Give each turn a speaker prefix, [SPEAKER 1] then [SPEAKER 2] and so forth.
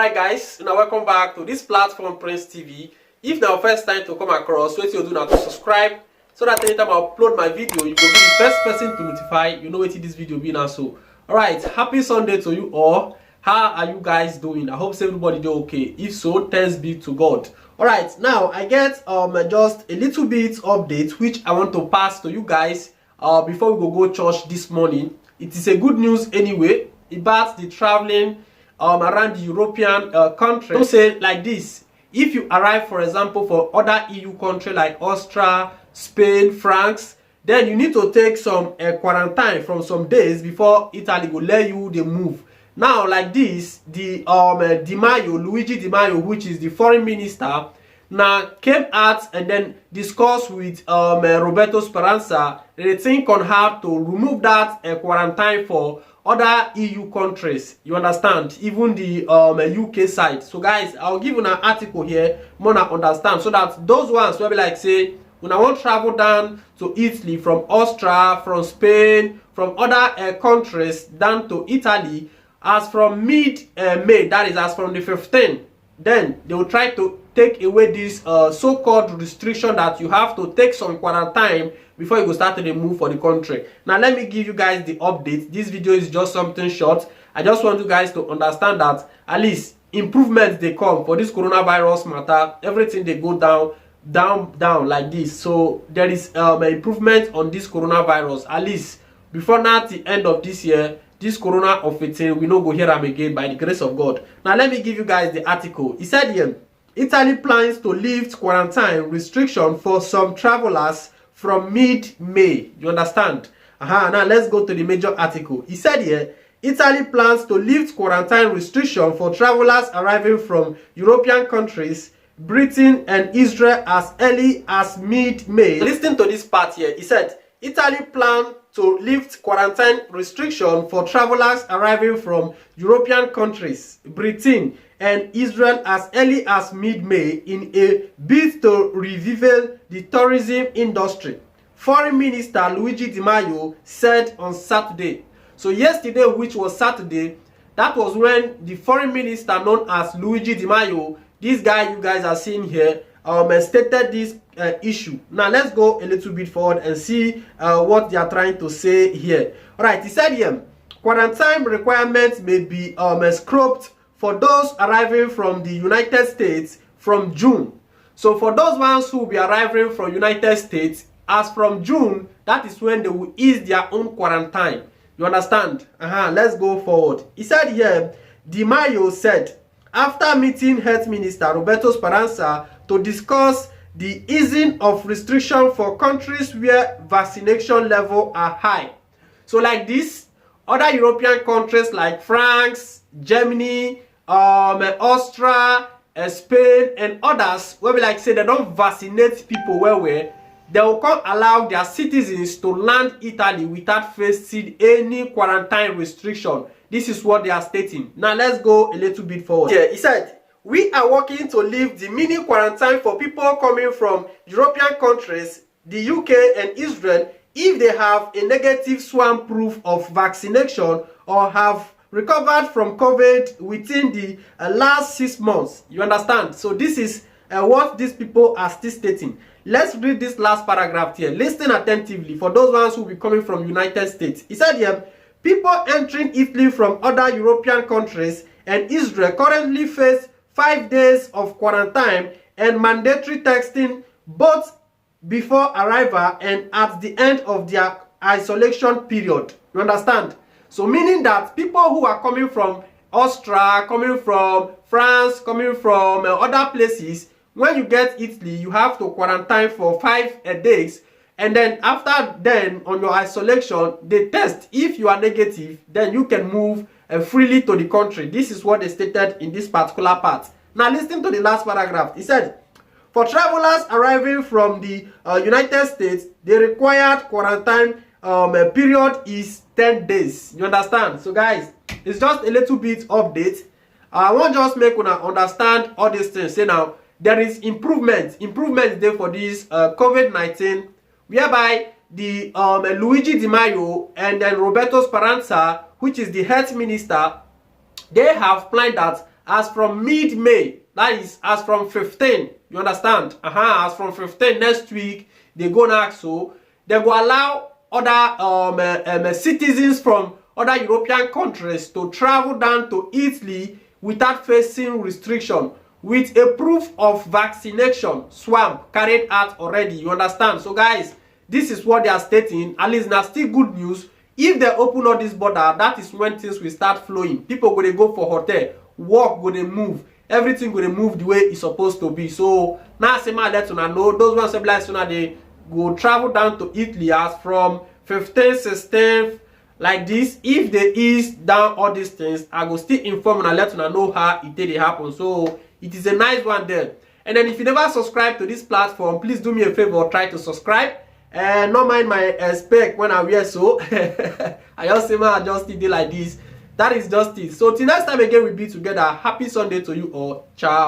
[SPEAKER 1] Alright guys, now welcome back to this platform Prince TV. If now first time to come across, what you do now to subscribe so that anytime I upload my video, you will be the first person to notify you know what this video be now. So alright, happy Sunday to you all. How are you guys doing? I hope everybody do okay. If so, thanks be to God. Alright, now I get just a little bit update which I want to pass to you guys before we go church this morning. It is a good news anyway about the traveling around the European country. Don't say like this. If you arrive, for example, for other EU country like Austria, Spain, France, then you need to take some quarantine from some days before Italy will let you the move. Now, like this, the Luigi Di Maio, which is the foreign minister, now came out and then discussed with Roberto Speranza. They think on how to remove that quarantine for other EU countries. You understand? Even the UK side. So guys, I'll give you an article here more to understand, so that those ones will be like say when I want to travel down to Italy from Austria, from Spain, from other countries down to Italy as from mid-May, that is as from the 15th, then they will try to take away this so-called restriction that you have to take some quarantine before you go start to move for the country. Now let me give you guys the update. This video is just something short. I just want you guys to understand that at least improvements they come for this coronavirus matter. Everything they go down like this. So there is an improvement on this coronavirus. At least before now the end of this year, this corona of 15 we no go hear them again by the grace of God. Now let me give you guys the article. He said here, Italy plans to lift quarantine restriction for some travelers from mid-May. You understand? Now let's go to the major article. He said here, Italy plans to lift quarantine restriction for travelers arriving from European countries, Britain and Israel as early as mid-May. Listen to this part here. He said, Italy plans to lift quarantine restriction for travelers arriving from European countries, Britain and Israel as early as mid-May in a bid to revive the tourism industry, Foreign Minister Luigi Di Maio said on Saturday. So yesterday, which was Saturday, that was when the Foreign Minister known as Luigi Di Maio, this guy you guys are seeing here, stated this issue. Now let's go a little bit forward and see what they are trying to say here. Alright, he said here, quarantine requirements may be scrapped for those arriving from the United States from June. So for those ones who will be arriving from United States, as from June, that is when they will ease their own quarantine. You understand? Let's go forward. He said here, Di Maio said, after meeting Health Minister Roberto Speranza to discuss the easing of restriction for countries where vaccination levels are high. So like this, other European countries like France, Germany, Austria, Spain and others will be like say they don't vaccinate people where they will not allow their citizens to land Italy without facing any quarantine restriction. This is what they are stating. Now let's go a little bit forward. Yeah, he said, we are working to lift the mini quarantine for people coming from European countries, the UK and Israel if they have a negative swan proof of vaccination or have recovered from COVID within the last 6 months. You understand? So this is what these people are still stating. Let's read this last paragraph here. Listen attentively for those ones who will be coming from United States. He said here, people entering Italy from other European countries and Israel currently face 5 days of quarantine and mandatory testing both before arrival and at the end of their isolation period. You understand? So meaning that people who are coming from Austria, coming from France, coming from other places, when you get Italy, you have to quarantine for 5 days. And then after then, on your isolation, they test. If you are negative, then you can move freely to the country. This is what they stated in this particular part. Now listen to the last paragraph. He said, for travelers arriving from the United States, the required quarantine period is 10 days. You understand? So guys, it's just a little bit update. I want just make una understand all these things. Say now, there is improvement there for this COVID-19, whereby the Luigi Di Maio and then Roberto Speranza, which is the health minister, they have planned that as from mid-May, that is as from 15, you understand? As from 15 next week, they go now, so they go allow other citizens from other European countries to travel down to Italy without facing restriction, with a proof of vaccination swab carried out already, you understand? So guys, this is what they are stating. At least now still good news. If they open all this border, that is when things will start flowing. People go, they go for hotel, work go, they move, everything go, they move the way it's supposed to be. So now say my let una know those ones like so now they go travel down to Italy as from 15th, 16th, like this. If they ease down all these things, I go still inform and let una know how it did happen. So it is a nice one there. And then if you never subscribe to this platform, please do me a favor, try to subscribe. And not mind my spec when I wear so. I just say man, I just did like this. That is just it. So till next time again, we'll be together. Happy Sunday to you all. Ciao.